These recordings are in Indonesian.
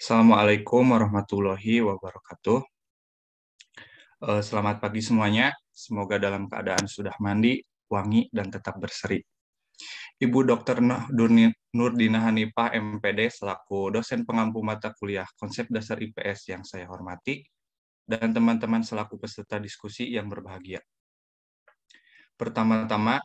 Assalamualaikum warahmatullahi wabarakatuh. Selamat pagi semuanya. Semoga dalam keadaan sudah mandi, wangi, dan tetap berseri. Ibu Dr. Nurdina Hanifah, MPD, selaku dosen pengampu mata kuliah Konsep Dasar IPS yang saya hormati, dan teman-teman selaku peserta diskusi yang berbahagia. Pertama-tama,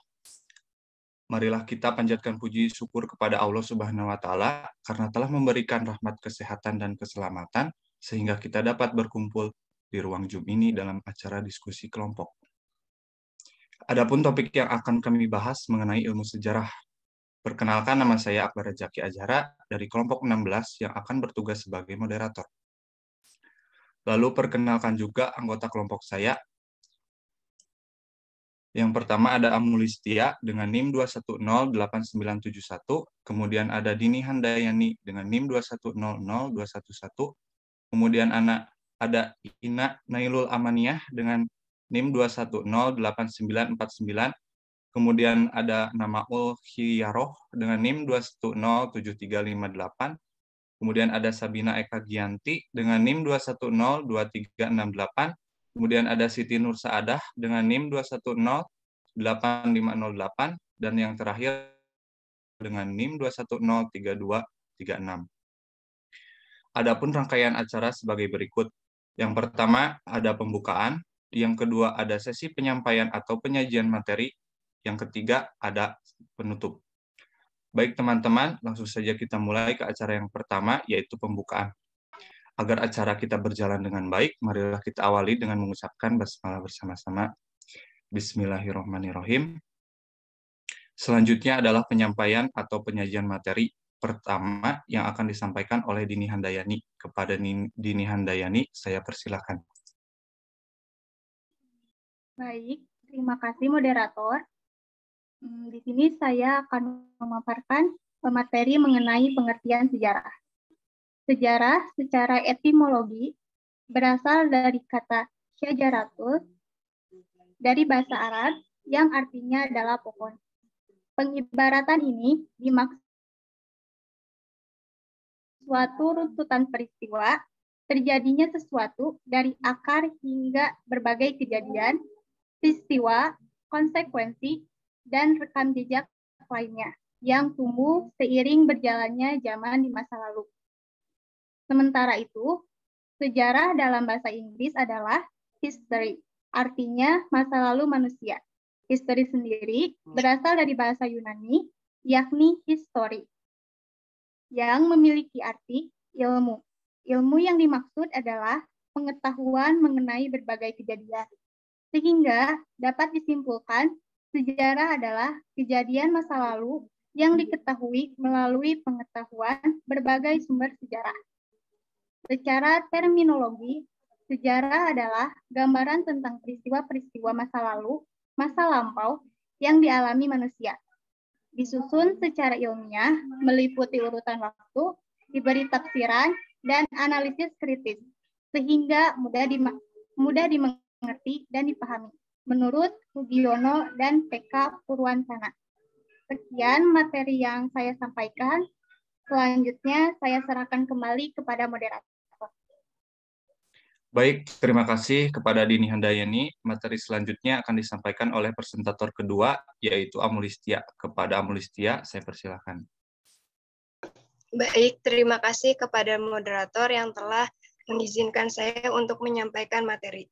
marilah kita panjatkan puji syukur kepada Allah Subhanahu wa Ta'ala karena telah memberikan rahmat kesehatan dan keselamatan sehingga kita dapat berkumpul di ruang Zoom ini dalam acara diskusi kelompok. Adapun topik yang akan kami bahas mengenai ilmu sejarah. Perkenalkan, nama saya Akbar Rezaki Azhara dari kelompok 16 yang akan bertugas sebagai moderator. Lalu perkenalkan juga anggota kelompok saya. Yang pertama ada Amulistia dengan NIM 2108971, kemudian ada Dini Handayani dengan NIM 2100211, kemudian ada Ina Nailul Amaniyah dengan NIM 2108949, kemudian ada nama Ulhiyaroh dengan NIM 2107358, kemudian ada Sabina Eka Gianti dengan NIM 2102368, kemudian ada Siti Nur Saadah dengan NIM 2108508, dan yang terakhir dengan NIM 2103236. Adapun rangkaian acara sebagai berikut. Yang pertama ada pembukaan, yang kedua ada sesi penyampaian atau penyajian materi, yang ketiga ada penutup. Baik teman-teman, langsung saja kita mulai ke acara yang pertama, yaitu pembukaan. Agar acara kita berjalan dengan baik, marilah kita awali dengan mengucapkan basmalah bersama-sama. Bismillahirrahmanirrahim. Selanjutnya adalah penyampaian atau penyajian materi pertama yang akan disampaikan oleh Dini Handayani. Kepada Dini Handayani, saya persilakan. Baik, terima kasih moderator. Di sini saya akan memaparkan materi mengenai pengertian sejarah. Sejarah secara etimologi berasal dari kata syajaratul dari bahasa Arab yang artinya adalah pohon. Pengibaratan ini dimaksud suatu runtutan peristiwa, terjadinya sesuatu dari akar hingga berbagai kejadian, peristiwa, konsekuensi, dan rekam jejak lainnya yang tumbuh seiring berjalannya zaman di masa lalu. Sementara itu, sejarah dalam bahasa Inggris adalah history, artinya masa lalu manusia. History sendiri berasal dari bahasa Yunani, yakni history, yang memiliki arti ilmu. Ilmu yang dimaksud adalah pengetahuan mengenai berbagai kejadian. Sehingga dapat disimpulkan sejarah adalah kejadian masa lalu yang diketahui melalui pengetahuan berbagai sumber sejarah. Secara terminologi, sejarah adalah gambaran tentang peristiwa-peristiwa masa lalu, masa lampau yang dialami manusia. Disusun secara ilmiah, meliputi urutan waktu, diberi tafsiran, dan analisis kritis, sehingga mudah dimengerti dan dipahami, menurut Sugiono dan PK Purwansana. Sekian materi yang saya sampaikan. Selanjutnya saya serahkan kembali kepada moderator. Baik, terima kasih kepada Dini Handayani. Materi selanjutnya akan disampaikan oleh presentator kedua, yaitu Amulistia. Kepada Amulistia, saya persilakan. Baik, terima kasih kepada moderator yang telah mengizinkan saya untuk menyampaikan materi.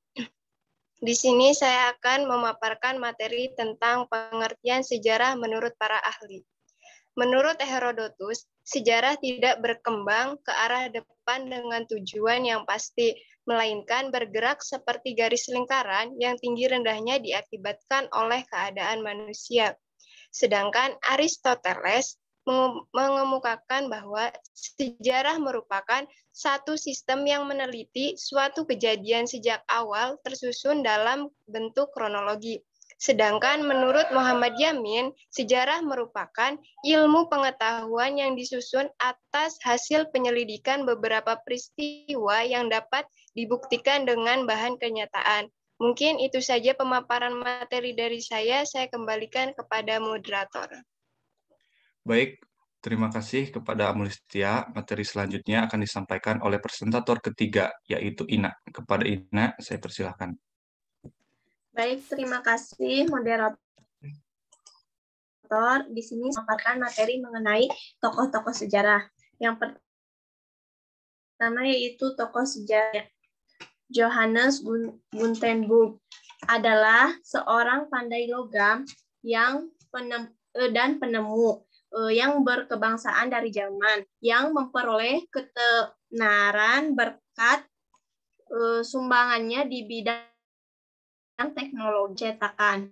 Di sini saya akan memaparkan materi tentang pengertian sejarah menurut para ahli. Menurut Herodotus, sejarah tidak berkembang ke arah depan dengan tujuan yang pasti, melainkan bergerak seperti garis lingkaran yang tinggi rendahnya diakibatkan oleh keadaan manusia. Sedangkan Aristoteles mengemukakan bahwa sejarah merupakan satu sistem yang meneliti suatu kejadian sejak awal tersusun dalam bentuk kronologi. Sedangkan menurut Muhammad Yamin, sejarah merupakan ilmu pengetahuan yang disusun atas hasil penyelidikan beberapa peristiwa yang dapat dibuktikan dengan bahan kenyataan. Mungkin itu saja pemaparan materi dari saya kembalikan kepada moderator. Baik, Terima kasih kepada Amulistia. Materi selanjutnya akan disampaikan oleh presentator ketiga, yaitu Ina. Kepada Ina, saya persilahkan. Baik, terima kasih moderator. Di sini memaparkan materi mengenai tokoh-tokoh sejarah. Yang pertama yaitu tokoh sejarah. Johannes Gutenberg adalah seorang pandai logam yang penemu yang berkebangsaan dari Jerman, yang memperoleh ketenaran berkat sumbangannya di bidang teknologi cetakan.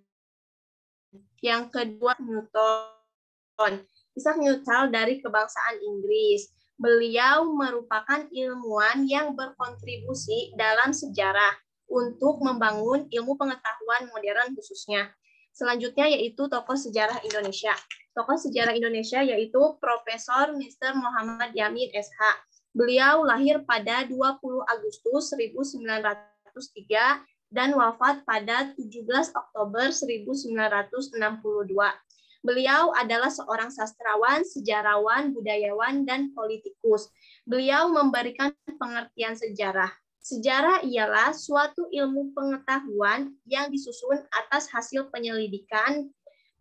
Yang kedua, Newton. Isaac Newton dari kebangsaan Inggris. Beliau merupakan ilmuwan yang berkontribusi dalam sejarah untuk membangun ilmu pengetahuan modern khususnya. Selanjutnya yaitu tokoh sejarah Indonesia. Tokoh sejarah Indonesia yaitu Profesor Mr. Muhammad Yamin SH. Beliau lahir pada 20 Agustus 1903 dan wafat pada 17 Oktober 1962. Beliau adalah seorang sastrawan, sejarawan, budayawan, dan politikus. Beliau memberikan pengertian sejarah. Sejarah ialah suatu ilmu pengetahuan yang disusun atas hasil penyelidikan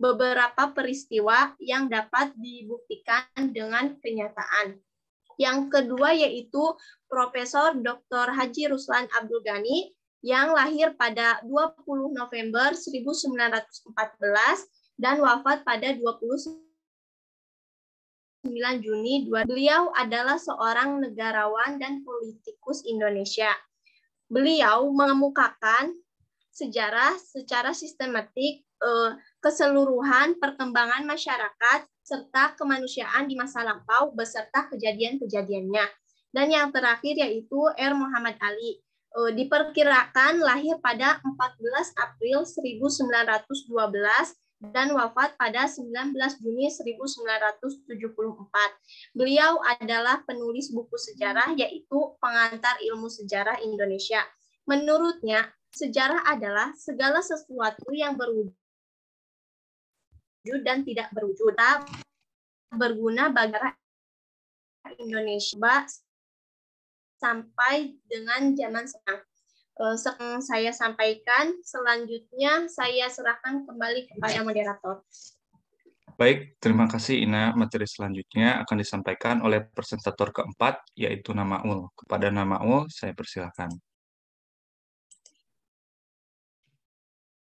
beberapa peristiwa yang dapat dibuktikan dengan kenyataan. Yang kedua yaitu Profesor Dr. Haji Ruslan Abdul Ghani yang lahir pada 20 November 1914 dan wafat pada 29 Juni 2000. Beliau adalah seorang negarawan dan politikus Indonesia. Beliau mengemukakan sejarah secara sistematik, keseluruhan perkembangan masyarakat, serta kemanusiaan di masa lampau beserta kejadian-kejadiannya. Dan yang terakhir yaitu R. Muhammad Ali. Diperkirakan lahir pada 14 April 1912 dan wafat pada 19 Juni 1974. Beliau adalah penulis buku sejarah yaitu Pengantar Ilmu Sejarah Indonesia. Menurutnya, sejarah adalah segala sesuatu yang berwujud dan tidak berwujud, berguna bagi Indonesia sampai dengan zaman sekarang. Sekarang saya sampaikan, selanjutnya saya serahkan kembali kepada moderator. Baik, terima kasih Ina. Materi selanjutnya akan disampaikan oleh presentator keempat, yaitu Namaul. Kepada Namaul, saya persilakan.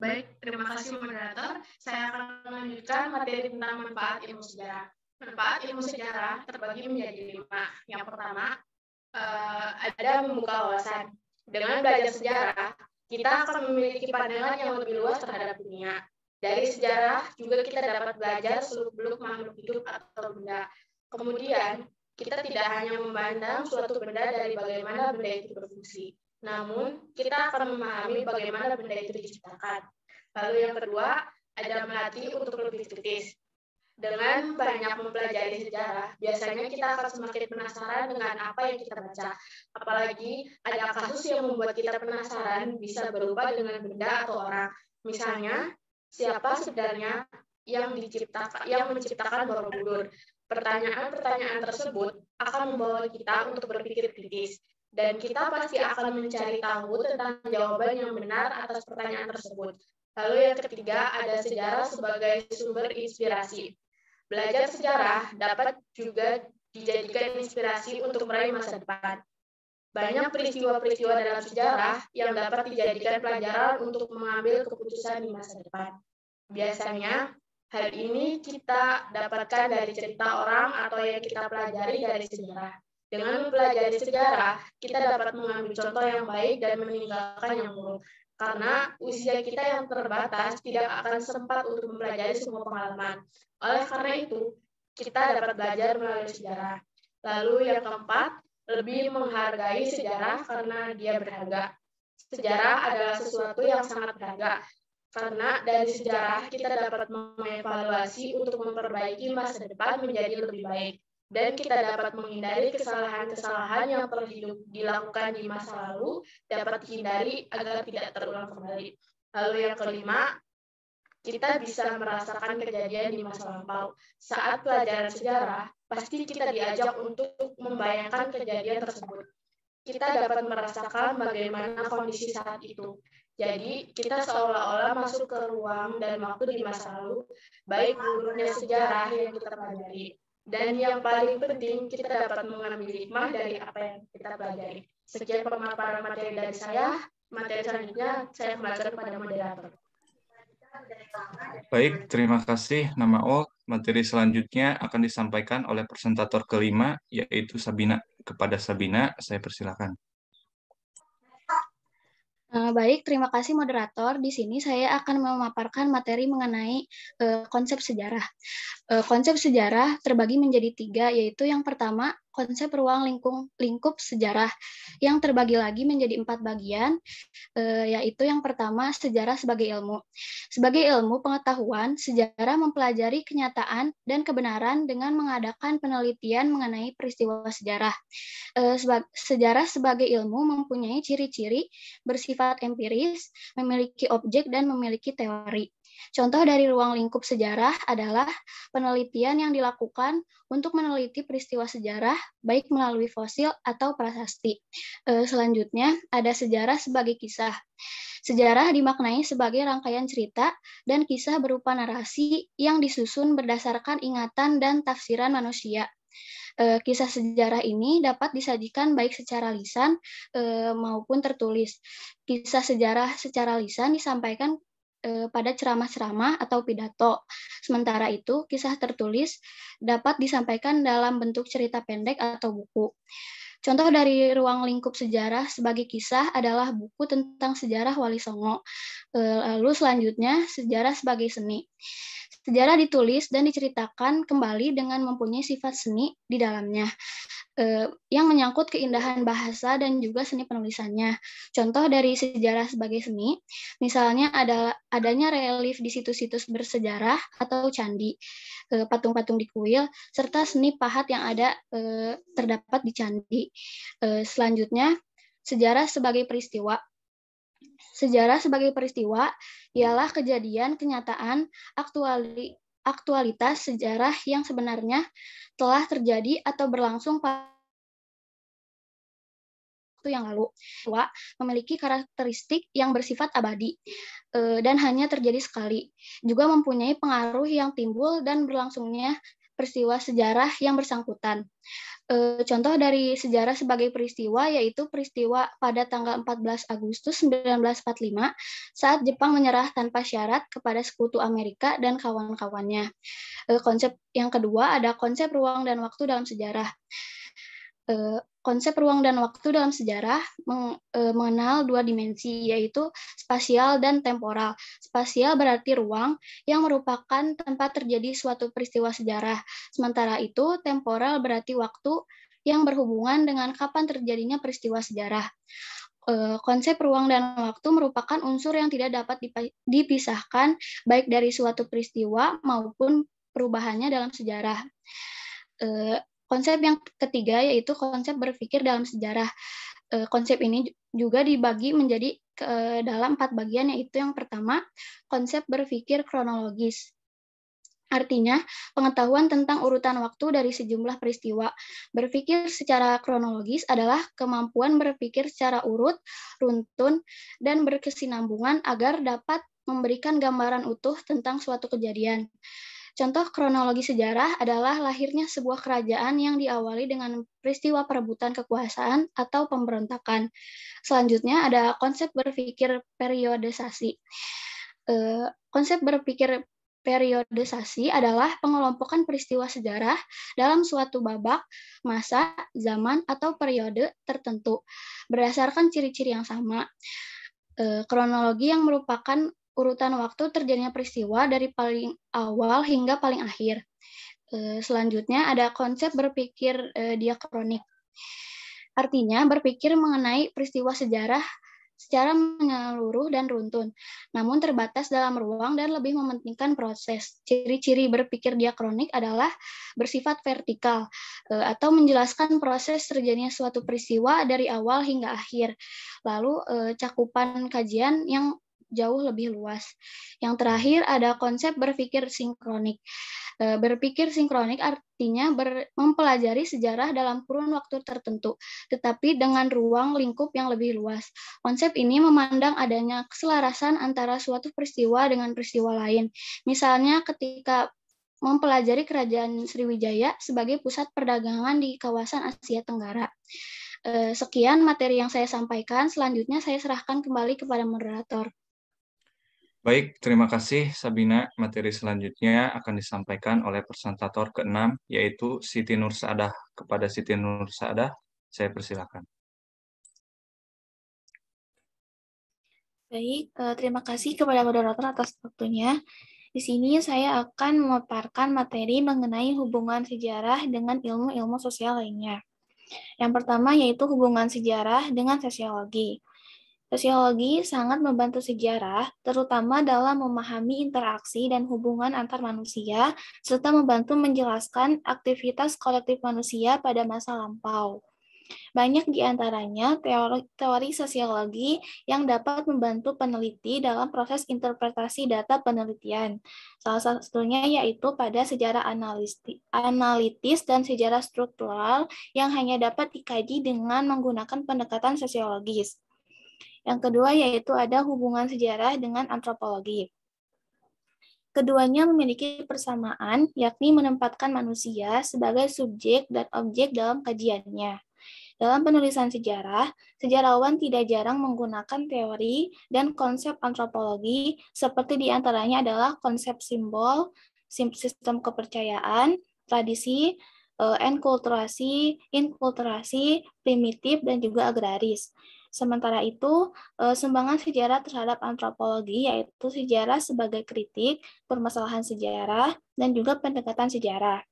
Baik, terima kasih moderator. Saya akan melanjutkan materi tentang manfaat ilmu sejarah. Manfaat ilmu sejarah terbagi menjadi 5. Yang pertama, ada membuka wawasan. Dengan belajar sejarah, kita akan memiliki pandangan yang lebih luas terhadap dunia. Dari sejarah juga kita dapat belajar seluk-beluk makhluk hidup atau benda. Kemudian, kita tidak hanya memandang suatu benda dari bagaimana benda itu berfungsi, namun kita akan memahami bagaimana benda itu diciptakan. Lalu yang kedua, ada melatih untuk lebih kritis. Dengan banyak mempelajari sejarah, biasanya kita akan semakin penasaran dengan apa yang kita baca. Apalagi ada kasus yang membuat kita penasaran bisa berubah dengan benda atau orang. Misalnya, siapa sebenarnya yang menciptakan Borobudur? Pertanyaan-pertanyaan tersebut akan membawa kita untuk berpikir kritis. Dan kita pasti akan mencari tahu tentang jawaban yang benar atas pertanyaan tersebut. Lalu yang ketiga, ada sejarah sebagai sumber inspirasi. Belajar sejarah dapat juga dijadikan inspirasi untuk meraih masa depan. Banyak peristiwa-peristiwa dalam sejarah yang dapat dijadikan pelajaran untuk mengambil keputusan di masa depan. Biasanya, hal ini kita dapatkan dari cerita orang atau yang kita pelajari dari sejarah. Dengan mempelajari sejarah, kita dapat mengambil contoh yang baik dan meninggalkan yang buruk. Karena usia kita yang terbatas tidak akan sempat untuk mempelajari semua pengalaman. Oleh karena itu, kita dapat belajar melalui sejarah. Lalu yang keempat, lebih menghargai sejarah karena dia berharga. Sejarah adalah sesuatu yang sangat berharga. Karena dari sejarah kita dapat mengevaluasi untuk memperbaiki masa depan menjadi lebih baik. Dan kita dapat menghindari kesalahan-kesalahan yang telah dilakukan di masa lalu dapat dihindari agar tidak terulang kembali. Lalu yang kelima, kita bisa merasakan kejadian di masa lampau. Saat pelajaran sejarah, pasti kita diajak untuk membayangkan kejadian tersebut. Kita dapat merasakan bagaimana kondisi saat itu. Jadi, kita seolah-olah masuk ke ruang dan waktu di masa lalu, baik buruknya sejarah yang kita pelajari. Dan yang paling penting, kita dapat mengambil hikmah dari apa yang kita pelajari. Sekian pemaparan materi dari saya. Materi selanjutnya, saya kembalikan kepada moderator. Baik, terima kasih Nama Ol. Materi selanjutnya akan disampaikan oleh presentator kelima, yaitu Sabina. Kepada Sabina, saya persilakan. Baik, terima kasih moderator. Di sini saya akan memaparkan materi mengenai konsep sejarah. Konsep sejarah terbagi menjadi 3, yaitu yang pertama, konsep ruang lingkup sejarah, yang terbagi lagi menjadi 4 bagian, yaitu yang pertama, sejarah sebagai ilmu. Sebagai ilmu pengetahuan, sejarah mempelajari kenyataan dan kebenaran dengan mengadakan penelitian mengenai peristiwa sejarah. Sejarah sebagai ilmu mempunyai ciri-ciri bersifat empiris, memiliki objek, dan memiliki teori. Contoh dari ruang lingkup sejarah adalah penelitian yang dilakukan untuk meneliti peristiwa sejarah, baik melalui fosil atau prasasti. Selanjutnya, ada sejarah sebagai kisah. Sejarah dimaknai sebagai rangkaian cerita dan kisah berupa narasi yang disusun berdasarkan ingatan dan tafsiran manusia. Kisah sejarah ini dapat disajikan baik secara lisan maupun tertulis. Kisah sejarah secara lisan disampaikan pada ceramah-ceramah atau pidato. Sementara itu, kisah tertulis dapat disampaikan dalam bentuk cerita pendek atau buku. Contoh dari ruang lingkup sejarah sebagai kisah adalah buku tentang sejarah Wali Songo. Lalu selanjutnya, sejarah sebagai seni. Sejarah ditulis dan diceritakan kembali dengan mempunyai sifat seni di dalamnya, yang menyangkut keindahan bahasa dan juga seni penulisannya. Contoh dari sejarah sebagai seni, misalnya adanya relief di situs-situs bersejarah atau candi, patung-patung di kuil, serta seni pahat yang ada terdapat di candi. Selanjutnya, sejarah sebagai peristiwa. Sejarah sebagai peristiwa ialah kejadian, kenyataan, aktualitas sejarah yang sebenarnya telah terjadi atau berlangsung pada waktu yang lalu. Peristiwa memiliki karakteristik yang bersifat abadi dan hanya terjadi sekali. Juga mempunyai pengaruh yang timbul dan berlangsungnya peristiwa sejarah yang bersangkutan. Contoh dari sejarah sebagai peristiwa yaitu peristiwa pada tanggal 14 Agustus 1945 saat Jepang menyerah tanpa syarat kepada Sekutu Amerika dan kawan-kawannya. Konsep yang kedua ada konsep ruang dan waktu dalam sejarah. Konsep ruang dan waktu dalam sejarah mengenal 2 dimensi, yaitu spasial dan temporal. Spasial berarti ruang yang merupakan tempat terjadi suatu peristiwa sejarah. Sementara itu, temporal berarti waktu yang berhubungan dengan kapan terjadinya peristiwa sejarah. Konsep ruang dan waktu merupakan unsur yang tidak dapat dipisahkan baik dari suatu peristiwa maupun perubahannya dalam sejarah. Konsep yang ketiga yaitu konsep berpikir dalam sejarah. Konsep ini juga dibagi menjadi dalam 4 bagian, yaitu yang pertama, konsep berpikir kronologis. Artinya, pengetahuan tentang urutan waktu dari sejumlah peristiwa. Berpikir secara kronologis adalah kemampuan berpikir secara urut, runtun, dan berkesinambungan agar dapat memberikan gambaran utuh tentang suatu kejadian. Contoh kronologi sejarah adalah lahirnya sebuah kerajaan yang diawali dengan peristiwa perebutan kekuasaan atau pemberontakan. Selanjutnya ada konsep berpikir periodisasi. Konsep berpikir periodisasi adalah pengelompokan peristiwa sejarah dalam suatu babak, masa, zaman, atau periode tertentu berdasarkan ciri-ciri yang sama. Kronologi yang merupakan urutan waktu terjadinya peristiwa dari paling awal hingga paling akhir. Selanjutnya ada konsep berpikir diakronik. Artinya berpikir mengenai peristiwa sejarah secara menyeluruh dan runtun, namun terbatas dalam ruang dan lebih mementingkan proses. Ciri-ciri berpikir diakronik adalah bersifat vertikal atau menjelaskan proses terjadinya suatu peristiwa dari awal hingga akhir. Lalu cakupan kajian yang jauh lebih luas. Yang terakhir ada konsep berpikir sinkronik. Berpikir sinkronik artinya mempelajari sejarah dalam kurun waktu tertentu, tetapi dengan ruang lingkup yang lebih luas. Konsep ini memandang adanya keselarasan antara suatu peristiwa dengan peristiwa lain. Misalnya ketika mempelajari Kerajaan Sriwijaya sebagai pusat perdagangan di kawasan Asia Tenggara. Sekian materi yang saya sampaikan. Selanjutnya saya serahkan kembali kepada moderator. Baik, terima kasih Sabina. Materi selanjutnya akan disampaikan oleh presentator ke-6, yaitu Siti Nur Saadah. Kepada Siti Nur Saadah, saya persilakan. Baik, terima kasih kepada moderator atas waktunya. Di sini saya akan memaparkan materi mengenai hubungan sejarah dengan ilmu-ilmu sosial lainnya. Yang pertama yaitu hubungan sejarah dengan sosiologi. Sosiologi sangat membantu sejarah, terutama dalam memahami interaksi dan hubungan antar manusia, serta membantu menjelaskan aktivitas kolektif manusia pada masa lampau. Banyak di antaranya teori sosiologi yang dapat membantu peneliti dalam proses interpretasi data penelitian. Salah satunya yaitu pada sejarah analitis dan sejarah struktural yang hanya dapat dikaji dengan menggunakan pendekatan sosiologis. Yang kedua yaitu ada hubungan sejarah dengan antropologi. Keduanya memiliki persamaan, yakni menempatkan manusia sebagai subjek dan objek dalam kajiannya. Dalam penulisan sejarah, sejarawan tidak jarang menggunakan teori dan konsep antropologi, seperti diantaranya adalah konsep simbol, sistem kepercayaan, tradisi, enkulturasi, inkulturasi, primitif, dan juga agraris. Sementara itu, sumbangan sejarah terhadap antropologi yaitu sejarah sebagai kritik, permasalahan sejarah, dan juga pendekatan sejarah.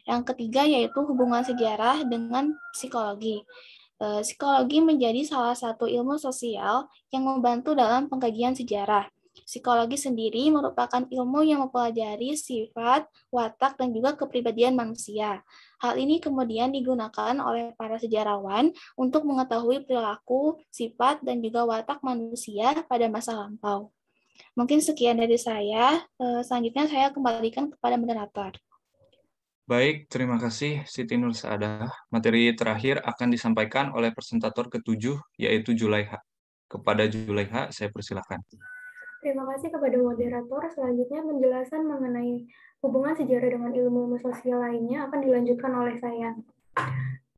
Yang ketiga yaitu hubungan sejarah dengan psikologi. Psikologi menjadi salah satu ilmu sosial yang membantu dalam pengkajian sejarah. Psikologi sendiri merupakan ilmu yang mempelajari sifat, watak, dan juga kepribadian manusia. Hal ini kemudian digunakan oleh para sejarawan untuk mengetahui perilaku, sifat, dan juga watak manusia pada masa lampau. Mungkin sekian dari saya. Selanjutnya saya kembalikan kepada moderator. Baik, terima kasih Siti Nur Saadah. Materi terakhir akan disampaikan oleh presentator ke-7, yaitu Julaiha. Kepada Julaiha, saya persilakan. Terima kasih kepada moderator. Selanjutnya penjelasan mengenai hubungan sejarah dengan ilmu sosial lainnya akan dilanjutkan oleh saya.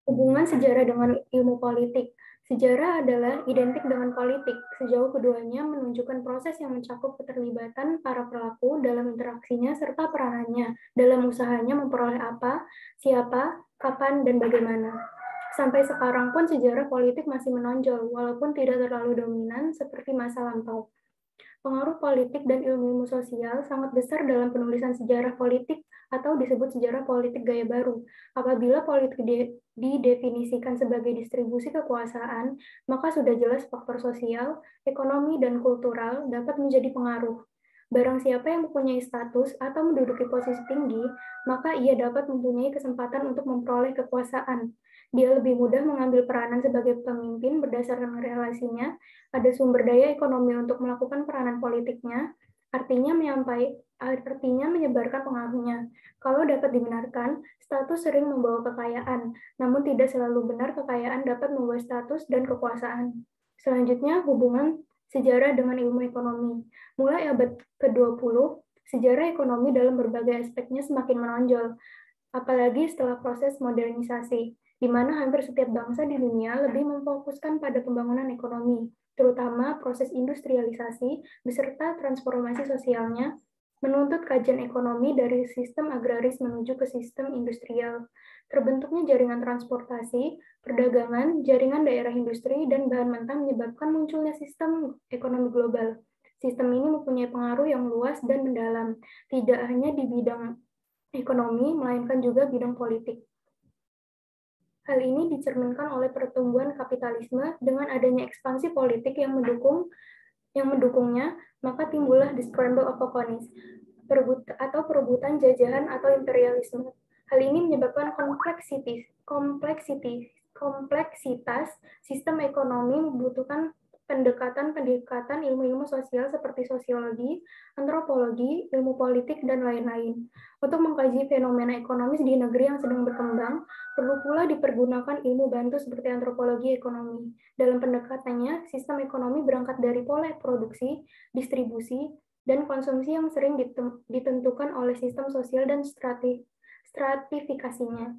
Hubungan sejarah dengan ilmu politik. Sejarah adalah identik dengan politik, sejauh keduanya menunjukkan proses yang mencakup keterlibatan para pelaku dalam interaksinya serta peranannya dalam usahanya memperoleh apa, siapa, kapan, dan bagaimana. Sampai sekarang pun sejarah politik masih menonjol, walaupun tidak terlalu dominan seperti masa lampau. Pengaruh politik dan ilmu sosial sangat besar dalam penulisan sejarah politik atau disebut sejarah politik gaya baru. Apabila politik didefinisikan sebagai distribusi kekuasaan, maka sudah jelas faktor sosial, ekonomi, dan kultural dapat menjadi pengaruh. Barang siapa yang mempunyai status atau menduduki posisi tinggi, maka ia dapat mempunyai kesempatan untuk memperoleh kekuasaan. Dia lebih mudah mengambil peranan sebagai pemimpin berdasarkan relasinya, ada sumber daya ekonomi untuk melakukan peranan politiknya, artinya menyebarkan pengaruhnya. Kalau dapat dibenarkan, status sering membawa kekayaan, namun tidak selalu benar kekayaan dapat membawa status dan kekuasaan. Selanjutnya, hubungan sejarah dengan ilmu ekonomi. Mulai abad ke-20, sejarah ekonomi dalam berbagai aspeknya semakin menonjol, apalagi setelah proses modernisasi, di mana hampir setiap bangsa di dunia lebih memfokuskan pada pembangunan ekonomi, terutama proses industrialisasi beserta transformasi sosialnya, menuntut kajian ekonomi dari sistem agraris menuju ke sistem industrial. Terbentuknya jaringan transportasi, perdagangan, jaringan daerah industri, dan bahan mentah menyebabkan munculnya sistem ekonomi global. Sistem ini mempunyai pengaruh yang luas dan mendalam, tidak hanya di bidang ekonomi, melainkan juga bidang politik. Hal ini dicerminkan oleh pertumbuhan kapitalisme dengan adanya ekspansi politik yang mendukungnya, maka timbullah the scramble of economies, perebutan jajahan atau imperialisme. Hal ini menyebabkan kompleksitas sistem ekonomi membutuhkan pendekatan ilmu-ilmu sosial seperti sosiologi, antropologi, ilmu politik, dan lain-lain. Untuk mengkaji fenomena ekonomis di negeri yang sedang berkembang, perlu pula dipergunakan ilmu bantu seperti antropologi ekonomi. Dalam pendekatannya, sistem ekonomi berangkat dari pola produksi, distribusi, dan konsumsi yang sering ditentukan oleh sistem sosial dan stratifikasinya.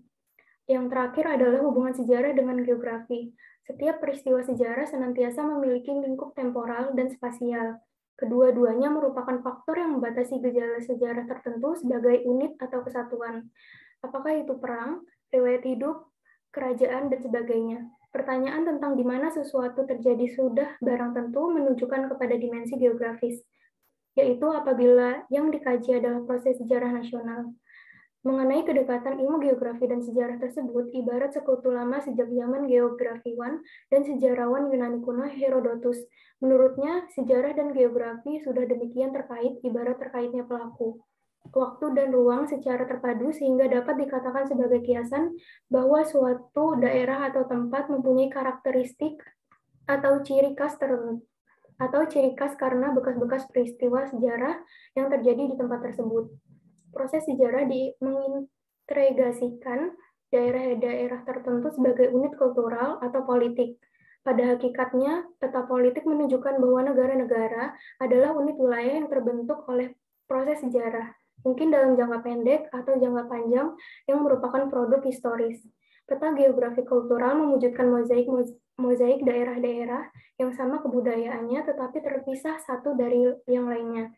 Yang terakhir adalah hubungan sejarah dengan geografi. Setiap peristiwa sejarah senantiasa memiliki lingkup temporal dan spasial. Kedua-duanya merupakan faktor yang membatasi gejala sejarah tertentu sebagai unit atau kesatuan. Apakah itu perang, riwayat hidup, kerajaan, dan sebagainya. Pertanyaan tentang di mana sesuatu terjadi sudah barang tentu menunjukkan kepada dimensi geografis, yaitu apabila yang dikaji adalah proses sejarah nasional. Mengenai kedekatan ilmu geografi dan sejarah tersebut, ibarat sekutu lama sejak zaman geografiwan dan sejarawan Yunani kuno Herodotus. Menurutnya, sejarah dan geografi sudah demikian terkait, ibarat terkaitnya pelaku. Waktu dan ruang secara terpadu sehingga dapat dikatakan sebagai kiasan bahwa suatu daerah atau tempat mempunyai karakteristik atau ciri khas tertentu, atau ciri khas karena bekas-bekas peristiwa sejarah yang terjadi di tempat tersebut. Proses sejarah mengintegrasikan daerah-daerah tertentu sebagai unit kultural atau politik. Pada hakikatnya, peta politik menunjukkan bahwa negara-negara adalah unit wilayah yang terbentuk oleh proses sejarah, mungkin dalam jangka pendek atau jangka panjang yang merupakan produk historis. Peta geografi kultural mewujudkan mozaik daerah-daerah yang sama kebudayaannya tetapi terpisah satu dari yang lainnya.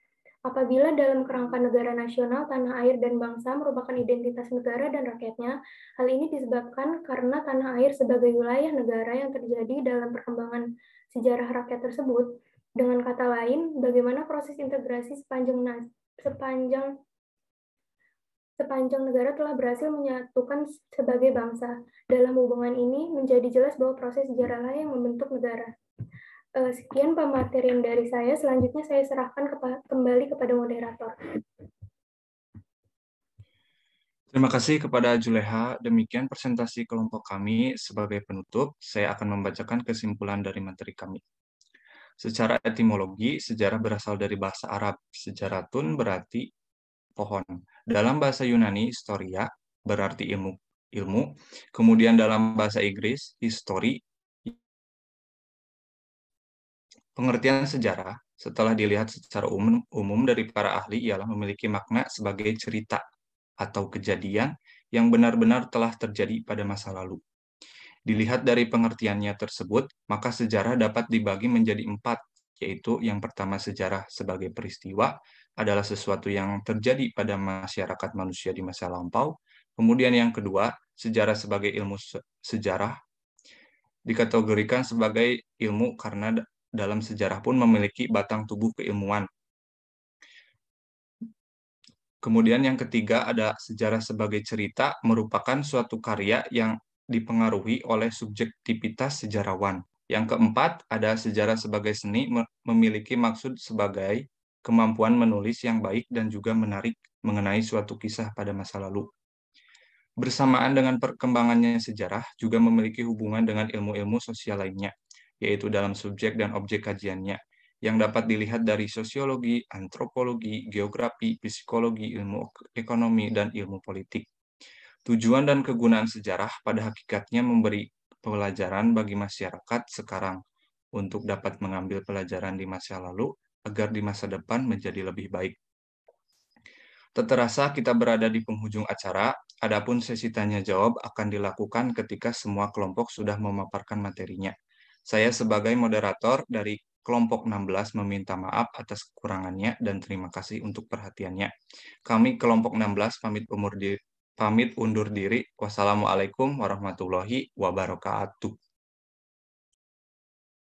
Apabila dalam kerangka negara nasional, tanah air dan bangsa merupakan identitas negara dan rakyatnya, hal ini disebabkan karena tanah air sebagai wilayah negara yang terjadi dalam perkembangan sejarah rakyat tersebut. Dengan kata lain, bagaimana proses integrasi sepanjang negara telah berhasil menyatukan sebagai bangsa. Dalam hubungan ini, menjadi jelas bahwa proses sejarahlah yang membentuk negara. Sekian pematerian dari saya. Selanjutnya saya serahkan kembali kepada moderator. Terima kasih kepada Juleha. Demikian presentasi kelompok kami. Sebagai penutup, saya akan membacakan kesimpulan dari materi kami. Secara etimologi, sejarah berasal dari bahasa Arab. Sejaratun berarti pohon. Dalam bahasa Yunani, historia berarti ilmu. Kemudian dalam bahasa Inggris, history. Pengertian sejarah, setelah dilihat secara umum dari para ahli, ialah memiliki makna sebagai cerita atau kejadian yang benar-benar telah terjadi pada masa lalu. Dilihat dari pengertiannya tersebut, maka sejarah dapat dibagi menjadi 4, yaitu yang pertama sejarah sebagai peristiwa adalah sesuatu yang terjadi pada masyarakat manusia di masa lampau. Kemudian yang kedua, sejarah sebagai ilmu sejarah dikategorikan sebagai ilmu karena dalam sejarah pun memiliki batang tubuh keilmuan. Kemudian yang ketiga ada sejarah sebagai cerita, merupakan suatu karya yang dipengaruhi oleh subjektivitas sejarawan. Yang keempat ada sejarah sebagai seni, memiliki maksud sebagai kemampuan menulis yang baik dan juga menarik mengenai suatu kisah pada masa lalu. Bersamaan dengan perkembangannya sejarah juga memiliki hubungan dengan ilmu-ilmu sosial lainnya, yaitu dalam subjek dan objek kajiannya, yang dapat dilihat dari sosiologi, antropologi, geografi, psikologi, ilmu ekonomi, dan ilmu politik. Tujuan dan kegunaan sejarah pada hakikatnya memberi pelajaran bagi masyarakat sekarang untuk dapat mengambil pelajaran di masa lalu agar di masa depan menjadi lebih baik. Tak terasa kita berada di penghujung acara, adapun sesi tanya-jawab akan dilakukan ketika semua kelompok sudah memaparkan materinya. Saya sebagai moderator dari kelompok 16 meminta maaf atas kekurangannya dan terima kasih untuk perhatiannya. Kami kelompok 16 pamit undur diri. Wassalamualaikum warahmatullahi wabarakatuh.